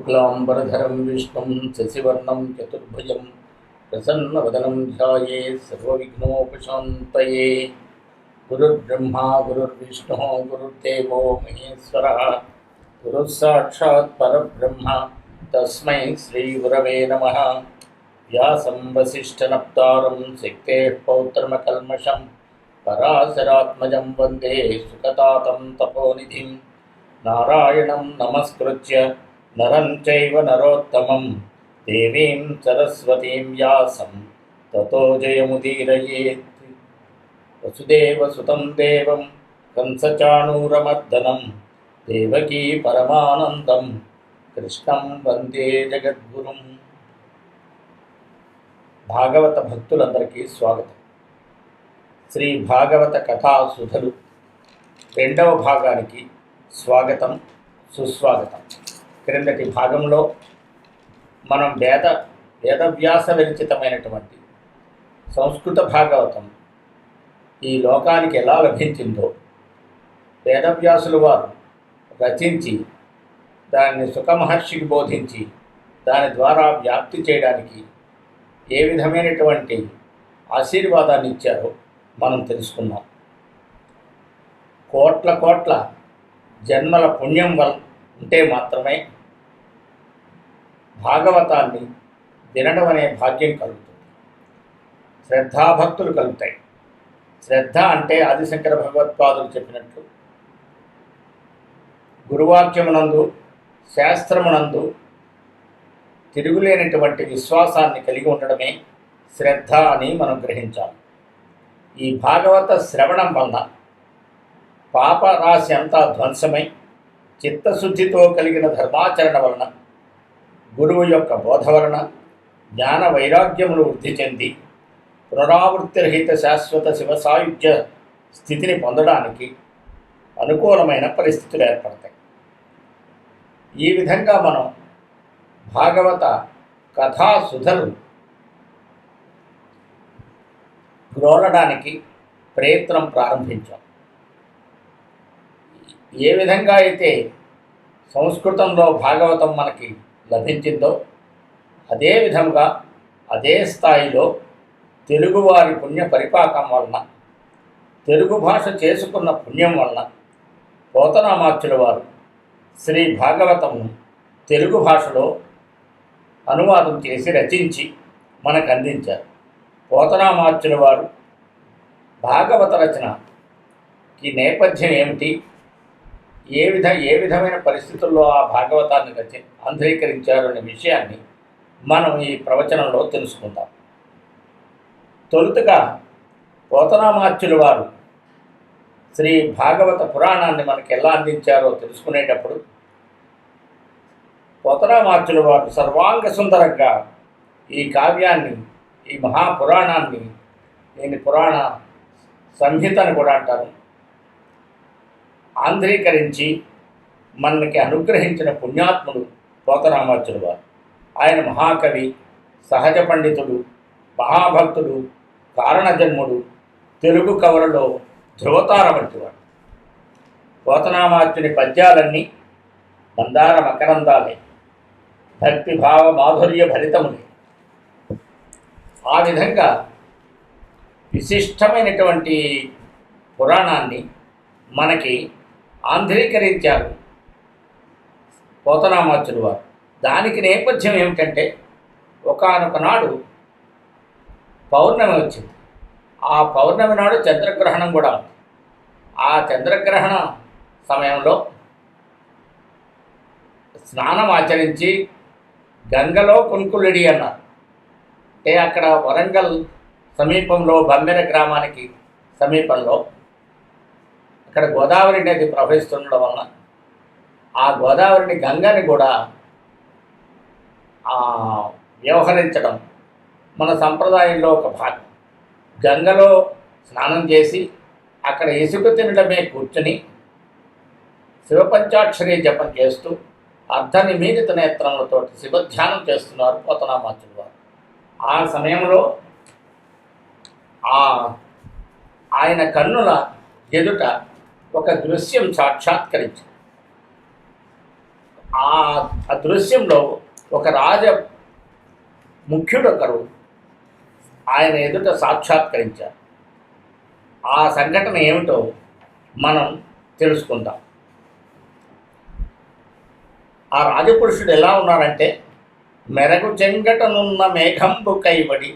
शुक्लांबरधरं विष्णुं शशिवर्णं चतुर्भुजं प्रसन्नवदनं ध्यायेत् सर्वविघ्नोपशान्तये। गुरुर्ब्रह्मा गुरुर्विष्णुः गुरुर्देवो महेश्वरः गुरुः साक्षात् परब्रह्म तस्मै श्रीगुरवे नमः। व्यासं वसिष्ठनप्तारं शक्तेः पौत्रमकल्मषं पराशरात्मजं वन्दे सुखतातं तपोनिधिं। नारायणं नमस्कृत्य नरं चैव नरोत्तमं देवीं सरस्वतीं व्यासं ततो जयमुदीरयेत्। वसुदेवसुतं देवं कंसचाणूरमर्दनं देवकी परमानन्दं कृष्णं वन्दे जगद्गुरुं। భాగవత భక్తులందరికీ స్వాగతం. శ్రీ భాగవత కథా సుధలు రెండవ భాగానికి స్వాగతం సుస్వాగతం. క్రిందటి భాగంలో మనం వేదవ్యాస విరచితమైనటువంటి సంస్కృత భాగవతం ఈ లోకానికి ఎలా లభించిందో, వేదవ్యాసులు వారు రచించి దాన్ని సుఖమహర్షికి బోధించి దాని ద్వారా వ్యాప్తి చేయడానికి ఏ విధమైనటువంటి ఆశీర్వాదాన్ని ఇచ్చారో మనం తెలుసుకున్నాం. కోట్ల కోట్ల జన్మల పుణ్యం వల్ల ఉంటే మాత్రమే భాగవతాన్ని వినడం అనే భాగ్యం కలుగుతుంది. శ్రద్ధాభక్తులు కలుగుతాయి. శ్రద్ధ అంటే ఆదిశంకర భగవత్పాదులు చెప్పినట్లు గురువాక్యమునందు శాస్త్రమునందు తిరుగులేనటువంటి విశ్వాసాన్ని కలిగి ఉండడమే శ్రద్ధ అని మనం గ్రహించాలి. ఈ భాగవత శ్రవణం వలన పాపరాశి అంతా ధ్వంసమై చిత్తశుద్ధితో కలిగిన ధర్మాచరణ వలన, గురువు యొక్క బోధ వలన జ్ఞాన వైరాగ్యములు వృద్ధి చెంది పునరావృత్తిరహిత శాశ్వత శివసాయుధ్య స్థితిని పొందడానికి అనుకూలమైన పరిస్థితులు ఏర్పడతాయి. ఈ విధంగా మనం భాగవత కథా సుధలు గ్రోలడానికి ప్రయత్నం ప్రారంభించాం. ఏ విధంగా అయితే సంస్కృతంలో భాగవతం మనకి లభించిందో అదే విధంగా అదే స్థాయిలో తెలుగువారి పుణ్య పరిపాకం వలన, తెలుగు భాష చేసుకున్న పుణ్యం వలన పోతనామాత్యుల వారు శ్రీ భాగవతంను తెలుగు భాషలో అనువాదం చేసి రచించి మనకు అందించారు. పోతనామాత్యుల వారు భాగవత రచనకి నేపథ్యం ఏమిటి, ఏ విధమైన పరిస్థితుల్లో ఆ భాగవతాన్ని ఆంధ్రీకరించారు అనే విషయాన్ని మనం ఈ ప్రవచనంలో తెలుసుకుందాం. తొలుతగా పోతనామాత్యుల వారు శ్రీ భాగవత పురాణాన్ని మనకు ఎలా అందించారో తెలుసుకునేటప్పుడు పోతనామాత్యుల వారు సర్వాంగ సుందరంగా ఈ కావ్యాన్ని, ఈ మహాపురాణాన్ని, దీని పురాణ సంహితను కూడా అంటారు, ఆంధ్రీకరించి మనకి అనుగ్రహించిన పుణ్యాత్ముడు పోతనామాత్యుల వారు. ఆయన మహాకవి, సహజ పండితుడు, మహాభక్తుడు, కారణజన్ముడు, తెలుగు కవులలో ధ్రువతార వంటివాడు. పోతనామాత్యుని పద్యాలన్నీ మందార మకరందాలే, భక్తిభావ మాధుర్య భరితములే. ఆ విధంగా విశిష్టమైనటువంటి పురాణాన్ని మనకి ఆంధ్రీకరించారు పోతనామాత్యుల వారు. దానికి నేపథ్యం ఏమిటంటే, ఒకానొక నాడు పౌర్ణమి వచ్చింది. ఆ పౌర్ణమి నాడు చంద్రగ్రహణం కూడా ఉంది. ఆ చంద్రగ్రహణ సమయంలో స్నానం ఆచరించి గంగలో కుంకులిడి అన్నారు. అంటే అక్కడ వరంగల్ సమీపంలో బమ్మెర గ్రామానికి సమీపంలో అక్కడ గోదావరి నది ప్రవహిస్తుండడం వలన ఆ గోదావరిని, గంగని కూడా వ్యవహరించడం మన సంప్రదాయంలో ఒక భాగం. గంగలో స్నానం చేసి అక్కడ ఇసుక తినడమే కూర్చుని శివపంచాక్షరి జపం చేస్తూ అర్ధనిమీలిత నేత్రములతో శివధ్యానం చేస్తున్నారు పోతనామాత్యుల వారు. ఆ సమయంలో ఆయన కన్నుల ఎదుట ఒక దృశ్యం సాక్షాత్కరించింది. ఆ ఆ దృశ్యంలో ఒక రాజ ముఖ్యుడొకరు ఆయన ఎదుట సాక్షాత్కరించారు. ఆ సంఘటన ఏమిటో మనం తెలుసుకుందాం. ఆ రాజపురుషుడు ఎలా ఉన్నారంటే, మెరగు చెంగటనున్న మేఘంబు కైవడి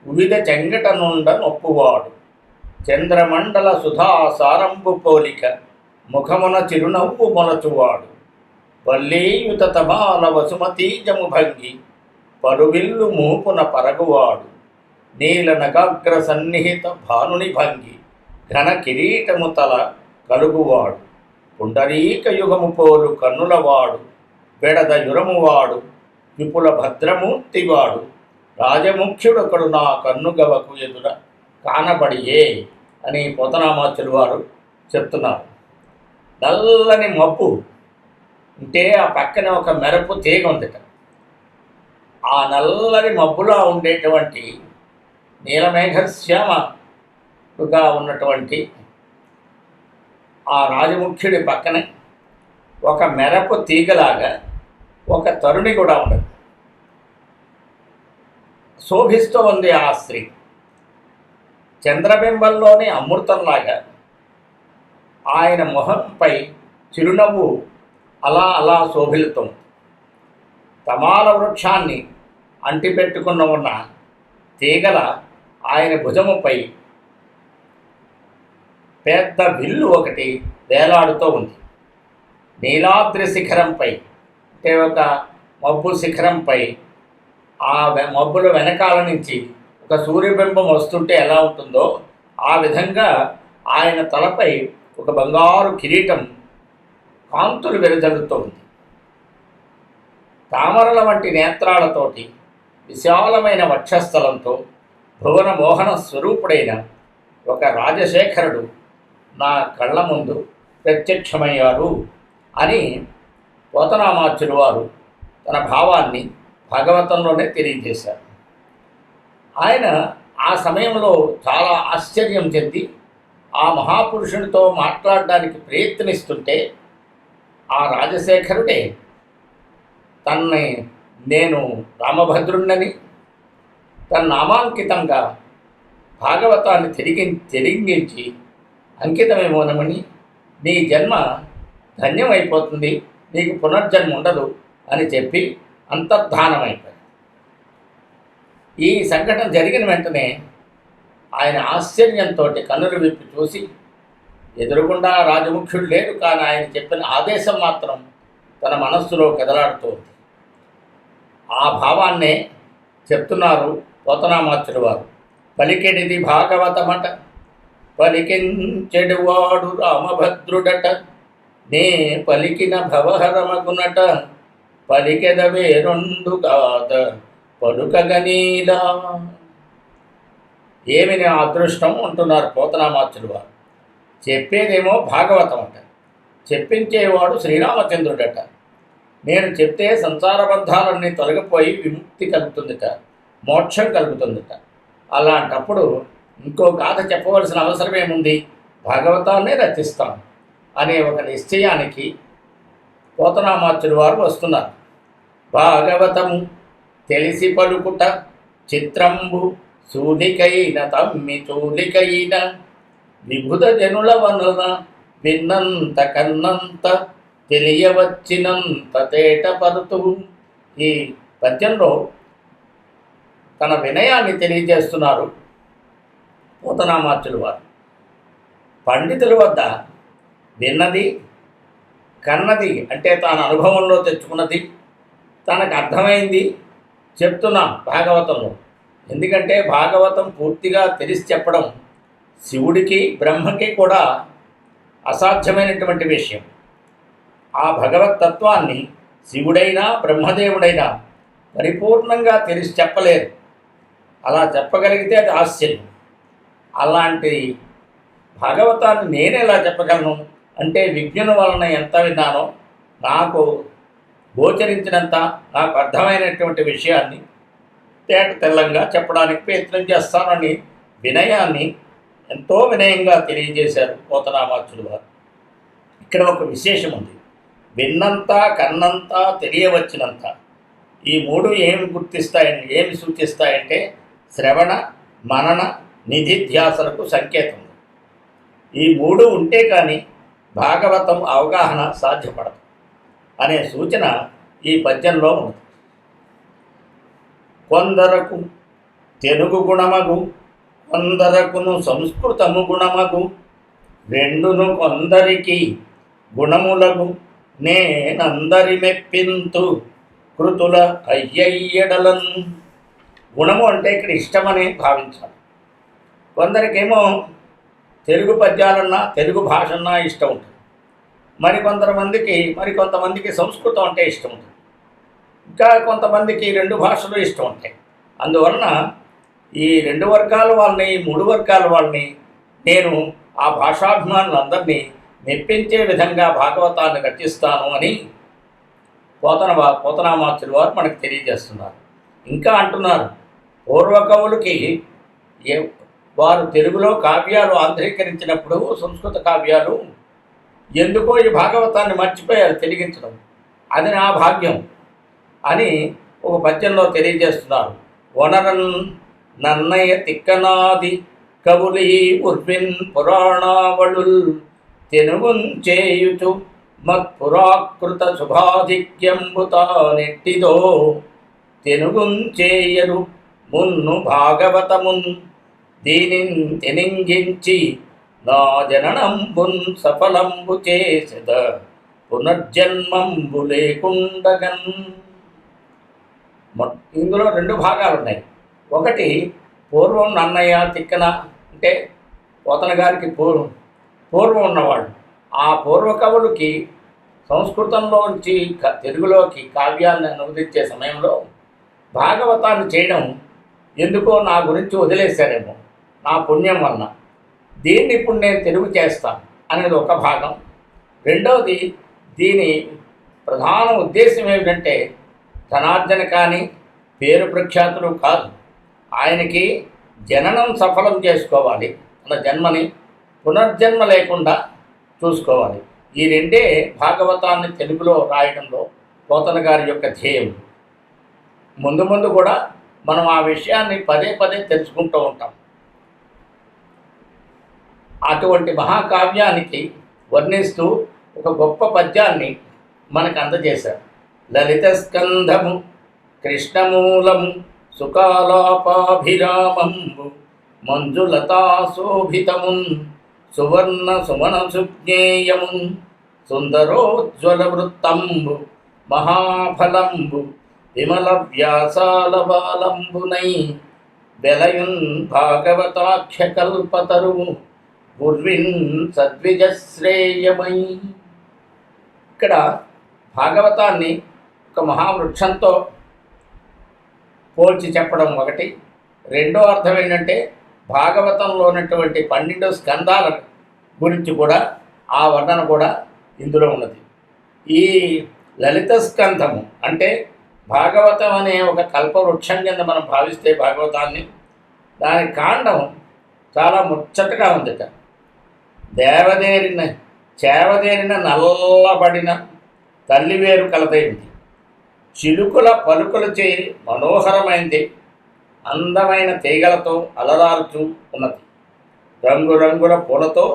వివిధ చెంగటనుండ నొప్పువాడు, చంద్రమండల సుధా సారంబు పోలిక ముఖమున చిరునవ్వు మొలచువాడు, వల్లీయుత తమాల వసుమతీజము భంగి పరువిల్లు మూపున పరగువాడు, నీల నగాగ్ర సన్నిహిత భానుని భంగి ఘన కిరీటము తల కలుగువాడు, పుండరీక యుగము పోలు కన్నులవాడు, బెడద యురమువాడు, విపుల భద్రమూర్తివాడు, రాజముఖ్యుడొకడు నా కన్నుగవకు ఎదుర కానబడియే అని పోతనామాచులు వారు చెప్తున్నారు. నల్లని మబ్బు ఉంటే ఆ పక్కన ఒక మెరుపు తీగ ఉందిట. ఆ నల్లని మబ్బులా ఉండేటువంటి నీలమేఘశ్యామగా ఉన్నటువంటి ఆ రాజముఖ్యుడి పక్కన ఒక మెరపు తీగలాగా ఒక తరుణి కూడా ఉండదు. శోభిస్తూ ఉంది ఆ స్త్రీ. చంద్రబింబంలోని అమృతంలాగా ఆయన మొహంపై చిరునవ్వు అలా అలా శోభిల్లుతుంది. తమాల వృక్షాన్ని అంటిపెట్టుకున్న ఉన్న తీగల ఆయన భుజముపై పెద్ద విల్లు ఒకటి వేలాడుతూ ఉంది. నీలాద్రి శిఖరంపై అంటే ఒక మబ్బు శిఖరంపై ఆ మబ్బుల వెనకాల నుంచి ఒక సూర్యబింబం వస్తుంటే ఎలా ఉంటుందో ఆ విధంగా ఆయన తలపై ఒక బంగారు కిరీటం కాంతులు వెదజల్లుతోంది. తామరల వంటి నేత్రాలతోటి విశాలమైన వక్షస్థలంతో భువన మోహన స్వరూపుడైన ఒక రాజశేఖరుడు నా కళ్ళ ముందు ప్రత్యక్షమయ్యారు అని పోతనామాచులు వారు తన భావాన్ని భాగవతంలోనే తెలియజేశారు. ఆయన ఆ సమయంలో చాలా ఆశ్చర్యం చెంది ఆ మహాపురుషునితో మాట్లాడడానికి ప్రయత్నిస్తుంటే ఆ రాజశేఖరుడే తన్ని నేను రామభద్రుణ్ణని తన నామాంకితంగా భాగవతాన్ని తెరింగించి అంకితమేమోనమని నీ జన్మ ధన్యమైపోతుంది, నీకు పునర్జన్మ ఉండదు అని చెప్పి అంతర్ధానమైపోయింది. ఈ సంఘటన జరిగిన వెంటనే ఆయన ఆశ్చర్యంతో కన్నులు విప్పి చూసి ఎదురుగుండా రాజముఖ్యుడు లేడు, కానీ ఆయన చెప్పిన ఆదేశం మాత్రం తన మనస్సులో కదలాడుతోంది. ఆ భావాన్నే చెప్తున్నారు పోతనామాచులు వారు. పలికెడిది భాగవతమట, పలికించెడువాడు రామభద్రుడట, నే పలికిన భవహరమగునట, పలికెదవే రెండు గాథ పలుకగనీలా. ఏమి నా అదృష్టం అంటున్నారు పోతనామాచులు వారు. చెప్పేదేమో భాగవతం అట, చెప్పించేవాడు శ్రీరామచంద్రుడట. నేను చెప్తే సంసార బంధాలన్నీ తొలగిపోయి విముక్తి కలుగుతుందిట, మోక్షం కలుగుతుందిట. అలాంటప్పుడు ఇంకో గాథ చెప్పవలసిన అవసరమేముంది, భాగవతాన్నే రచిస్తాను అనే ఒక నిశ్చయానికి పోతనామాచులు వారు వస్తున్నారు. భాగవతము తెలిసి పలుకుట చిత్రంబు సూలికైన తమ్మి చూలికైన విభుద జనుల వనున విన్నంత కన్నంత తెలియవచ్చినంత తేటపరుతూ. ఈ పద్యంలో తన వినయాన్ని తెలియజేస్తున్నారు పోతనామాచులు వారు. పండితుల వద్ద విన్నది కన్నది అంటే తాను అనుభవంలో తెచ్చుకున్నది తనకు అర్థమైంది చెప్తున్నాం భాగవతంలో. ఎందుకంటే భాగవతం పూర్తిగా తెలిసి చెప్పడం శివుడికి బ్రహ్మకి కూడా అసాధ్యమైనటువంటి విషయం. ఆ భగవత్ తత్వాన్ని శివుడైనా బ్రహ్మదేవుడైనా పరిపూర్ణంగా తెలిసి చెప్పలేరు. అలా చెప్పగలిగితే అది ఆశ్చర్యం. అలాంటి భాగవతాన్ని నేనెలా చెప్పగలను అంటే విజ్ఞుని వలన ఎంత విన్నానో నాకు గోచరించినంత నాకు అర్థమైనటువంటి విషయాన్ని తేట తెల్లంగా చెప్పడానికి ప్రయత్నం చేస్తానని వినయాన్ని ఎంతో వినయంగా తెలియజేశారు పోతనామాచులు వారు. ఇక్కడ ఒక విశేషం ఉంది. విన్నంత కన్నంత తెలియవచ్చినంత. ఈ మూడు ఏమి సూచిస్తాయంటే శ్రవణ మనన నిధిధ్యాసలకు సంకేతం. ఈ మూడు ఉంటే కానీ భాగవతం అవగాహన సాధ్యపడదు అనే సూచన ఈ పద్యంలో ఉంది. కొందరకు తెలుగు గుణమగు, కొందరకును సంస్కృతము గుణమగు, రెండును కొందరికి గుణములగు, నేనందరి మెప్పింతు కృతుల అయ్యయ్యడలను. గుణము అంటే ఇక్కడ ఇష్టమని భావించాలి. కొందరికేమో తెలుగు పద్యాలన్నా తెలుగు భాషన్నా ఇష్టం ఉంటుంది, మరికొంతమందికి సంస్కృతం అంటే ఇష్టం ఉంటుంది, ఇంకా కొంతమందికి రెండు భాషలు ఇష్టం ఉంటాయి. అందువలన ఈ రెండు వర్గాల వాళ్ళని, ఈ మూడు వర్గాల వాళ్ళని నేను ఆ భాషాభిమానులందరినీ మెప్పించే విధంగా భాగవతాన్ని రచిస్తాను అని పోతనామాత్యుల వారు మనకు తెలియజేస్తున్నారు. ఇంకా అంటున్నారు, పూర్వకవులకి వారు తెలుగులో కావ్యాలు ఆంధ్రీకరించినప్పుడు సంస్కృత కావ్యాలు ఎందుకో ఈ భాగవతాన్ని మర్చిపోయారు తెలిగించడం. అది నా భాగ్యం అని ఒక పద్యంలో తెలియజేస్తున్నారు. వనరన్ నన్నయ తిక్కనాది కవులీ ఉర్విన్ పురాణావళుల్ తెనుగున్ చేయుచు మత్పురాకృత శుభాధిక్యంబుతా నెట్టిదో తెనుగున్ చేయరు మున్ను భాగవతమున్ దీనిన్ తెనింగించి నా జననంబున్ సఫలంబు చేసెద పునర్జన్మంబు లేకుండగన్. ఇందులో రెండు భాగాలు ఉన్నాయి. ఒకటి పూర్వం నన్నయ్య తిక్కన అంటే పోతన గారికి పూర్వం ఉన్నవాళ్ళు, ఆ పూర్వకవులకి సంస్కృతంలోంచి తెలుగులోకి కావ్యాన్ని అనువదించే సమయంలో భాగవతాన్ని చేయడం ఎందుకో నా గురించి వదిలేశారేమో, నా పుణ్యం వలన దీన్ని ఇప్పుడు నేను తెలుగు చేస్తాను అనేది ఒక భాగం. రెండవది, దీని ప్రధాన ఉద్దేశం ఏమిటంటే ధనార్జన కానీ పేరు ప్రఖ్యాతులు కాదు, ఆయనకి జననం సఫలం చేసుకోవాలి, తన జన్మని పునర్జన్మ లేకుండా చూసుకోవాలి. ఈ రెండే భాగవతాన్ని తెలుగులో రాయడంలో పోతన గారి యొక్క ధ్యేయం. ముందు ముందు కూడా మనం ఆ విషయాన్ని పదే పదే తెలుసుకుంటూ ఉంటాం. అటువంటి మహాకావ్యానికి వర్ణిస్తూ ఒక గొప్ప పద్యాన్ని మనకు అందజేశారు. లలిత స్కంధము కృష్ణమూలము సుకాలాపాభిరామంబు మంజులతాశోభితమున్ సువర్ణ సుమన సుజ్ఞేయమున్ సుందరోజ్వల వృత్తంబు మహాఫలంబు విమల వ్యాసాల బాలంబునై వెలయున్ భాగవతాఖ్య కల్పతరువు గుర్విన్ సద్విజశ్రేయమై. ఇక్కడ భాగవతాన్ని ఒక మహావృక్షంతో పోల్చి చెప్పడం ఒకటి. రెండో అర్థం ఏంటంటే భాగవతంలో ఉన్నటువంటి 12 స్కందాల గురించి కూడా ఆ వర్ణన కూడా ఇందులో ఉన్నది. ఈ లలిత స్కంధము అంటే భాగవతం అనే ఒక కల్పవృక్షం కింద మనం భావిస్తే భాగవతాన్ని, దాని కాండం చాలా ముచ్చటగా ఉందట. చేవదేరిన నల్లబడిన తల్లివేరు కలదైంది, చిలుకుల పలుకులచే మనోహరమైంది, అందమైన తీగలతో అలరారుతూ ఉన్నది, రంగురంగుల పూలతో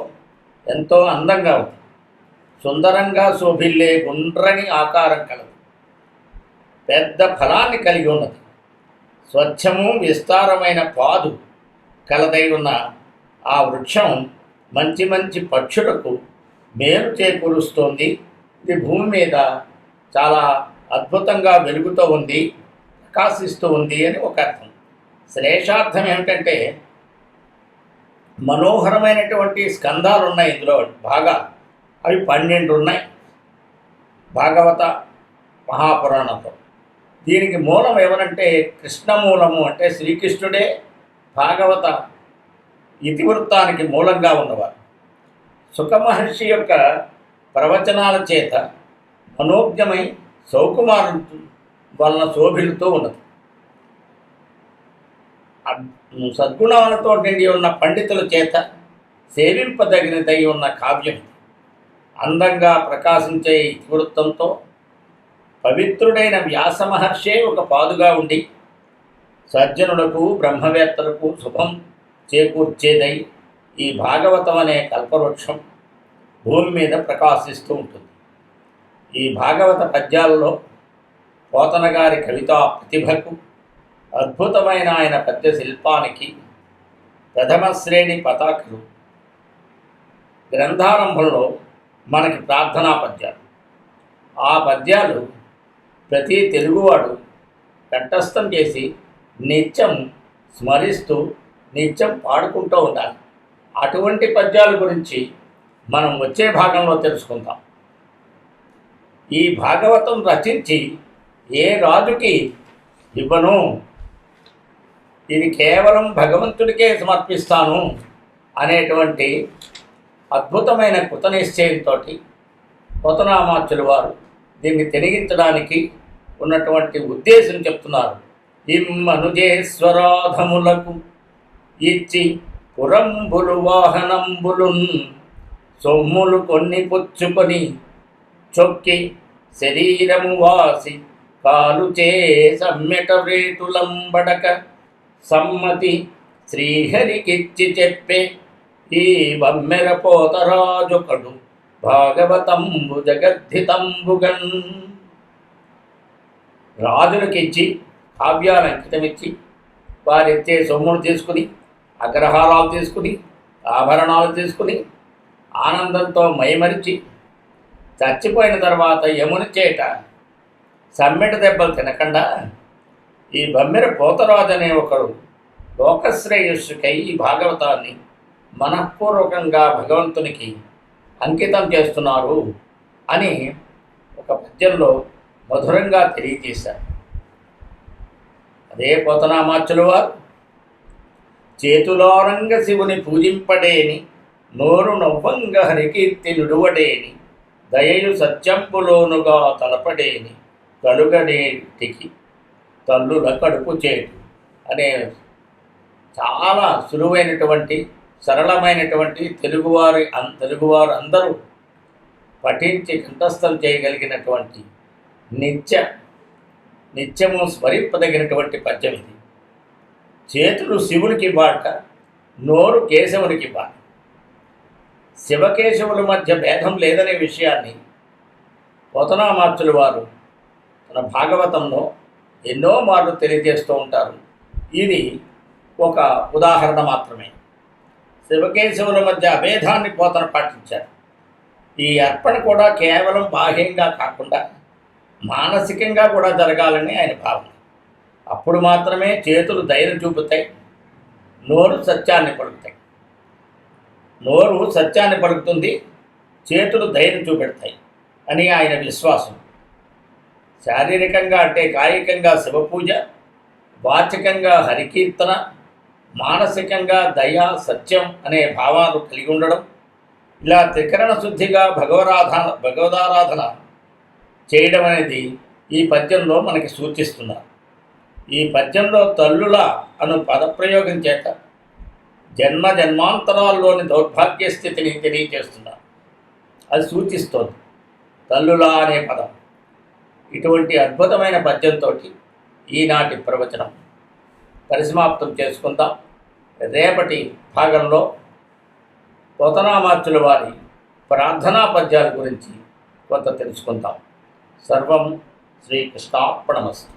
ఎంతో అందంగా ఉంది, సుందరంగా శోభిల్లే గుండ్రని ఆకారం కలదు, పెద్ద ఫలాన్ని కలిగి ఉన్నది, స్వచ్ఛము విస్తారమైన పాదు కలదై ఉన్న ఆ వృక్షం మంచి మంచి పక్షులకు మేలు చేకూరుస్తోంది. ఇది భూమి మీద చాలా అద్భుతంగా వెలుగుతూ ఉంది, ప్రకాశిస్తూ ఉంది అని ఒక అర్థం. శ్లేషార్థం ఏమిటంటే మనోహరమైనటువంటి స్కందాలు ఉన్నాయి ఇందులో బాగా, అవి 12 ఉన్నాయి భాగవత మహాపురాణంలో. దీనికి మూలం ఎవరంటే కృష్ణమూలము, అంటే శ్రీకృష్ణుడే భాగవత ఇతివృత్తానికి మూలంగా ఉన్నవారు. సుఖమహర్షి యొక్క ప్రవచనాల చేత మనోజ్ఞమై సౌకుమారు వలన శోభిలుతూ ఉన్నది. సద్గుణాలతో నిండి ఉన్న పండితుల చేత సేవింపదగినదై ఉన్న కావ్యం. అందంగా ప్రకాశించే ఇతివృత్తంతో పవిత్రుడైన వ్యాస మహర్షే ఒక పాదుగా ఉండి సజ్జనులకు బ్రహ్మవేత్తలకు శుభం చేకూర్చేదై ఈ భాగవతం అనే కల్పవృక్షం భూమి మీద ప్రకాశిస్తూ ఉంటుంది. ఈ భాగవత పద్యాలలో పోతన గారి కవితా ప్రతిభకు, అద్భుతమైన ఆయన పద్య శిల్పానికి ప్రథమ శ్రేణి పతాకలు. గ్రంథారంభంలో మనకి ప్రార్థనా పద్యాలు. ఆ పద్యాలు ప్రతి తెలుగువాడు కంఠస్థం చేసి నిత్యం స్మరిస్తూ నిత్యం పాడుకుంటూ ఉండాలి. అటువంటి పద్యాల గురించి మనం వచ్చే భాగంలో తెలుసుకుందాం. ఈ భాగవతం రచించి ఏ రాజుకి ఇవ్వను, ఇది కేవలం భగవంతుడికే సమర్పిస్తాను అనేటువంటి అద్భుతమైన కృతనిశ్చయంతో పోతనామాచ్యుల వారు దీన్ని తెనిగించడానికి ఉన్నటువంటి ఉద్దేశం చెప్తున్నారు. ఇమ్మనుజేశ్వరాధములకు ఇచ్చి పురంబులు వాహనంబులున్ సొమ్ములు కొన్ని పుచ్చుకొని చొక్కి శరీరము వాసి కాలుచే సమ్మెట రేటులంబడక సమ్మతి శ్రీహరికిచ్చి చెప్పే ఈ బమ్మెర పోతరాజొకడు భాగవతంబు జగద్ధితంబుగన్. రాజులకిచ్చి కావ్యాలు అంకితమిచ్చి వారిచ్చే సొమ్ములు తీసుకుని, అగ్రహారాలు తీసుకుని, ఆభరణాలు తీసుకుని ఆనందంతో మైమరిచి చచ్చిపోయిన తర్వాత యముని చేట సమ్మెట దెబ్బలు తినకుండా ఈ బమ్మెర పోతరాజు అనే ఒకడు లోకశ్రేయస్సుకై ఈ భాగవతాన్ని మనఃపూర్వకంగా భగవంతునికి అంకితం చేస్తున్నారు అని ఒక పద్యంలో మధురంగా తెలియజేశారు. అదే పోతనామాచ్యుల వారు చేతులారంగ శివుని పూజింపడేని, నోరు నవ్వంగ హరికీర్తి నుడువడేని, దయయు సత్యంబులోనుగా తలపడేని, కలుగనేటికి తల్లుల కడుపు చేటు అనే చాలా సులువైనటువంటి సరళమైనటువంటి తెలుగువారు అందరూ పఠించి కంఠస్థం చేయగలిగినటువంటి నిత్యము స్మరింపదగినటువంటి పద్యం ఇది. చేతులు శివునికి బాట, నోరు కేశవునికి బాట. శివకేశవుల మధ్య భేదం లేదనే విషయాన్ని పోతనామాచ్యుల వారు తన భాగవతంలో ఎన్నో మార్లు తెలియజేస్తూ ఉంటారు. ఇది ఒక ఉదాహరణ మాత్రమే. శివకేశవుల మధ్య అభేదాన్ని పోతన పాటించారు. ఈ అర్పణ కూడా కేవలం బాహ్యంగా కాకుండా మానసికంగా కూడా జరగాలని ఆయన భావన. అప్పుడు మాత్రమే చేతులు ధైర్యం చూపుతాయి, నోరు సత్యాన్ని పలుకుతాయి. నోరు సత్యాన్ని పలుకుతుంది, చేతులు ధైర్యం చూపెడతాయి అని ఆయన విశ్వాసం. శారీరకంగా అంటే కాయికంగా శివపూజ, వాచికంగా హరికీర్తన, మానసికంగా దయ సత్యం అనే భావాలు కలిగి ఉండడం, ఇలా త్రికరణ శుద్ధిగా భగవదారాధన చేయడం అనేది ఈ పద్యంలో మనకి సూచిస్తున్నారు. ఈ పద్యంలో తల్లుల అను పదప్రయోగం చేత జన్మాంతరాల్లోని దౌర్భాగ్య స్థితిని తెలియజేస్తున్నారు. అది సూచిస్తోంది తల్లుల అనే పదం. ఇటువంటి అద్భుతమైన పద్యంతో ఈనాటి ప్రవచనం పరిసమాప్తం చేసుకుందాం. రేపటి భాగంలో పోతనామాచ్యుల వారి ప్రార్థనా పద్యాల గురించి కొంత తెలుసుకుందాం. సర్వం శ్రీకృష్ణార్పణమస్తు.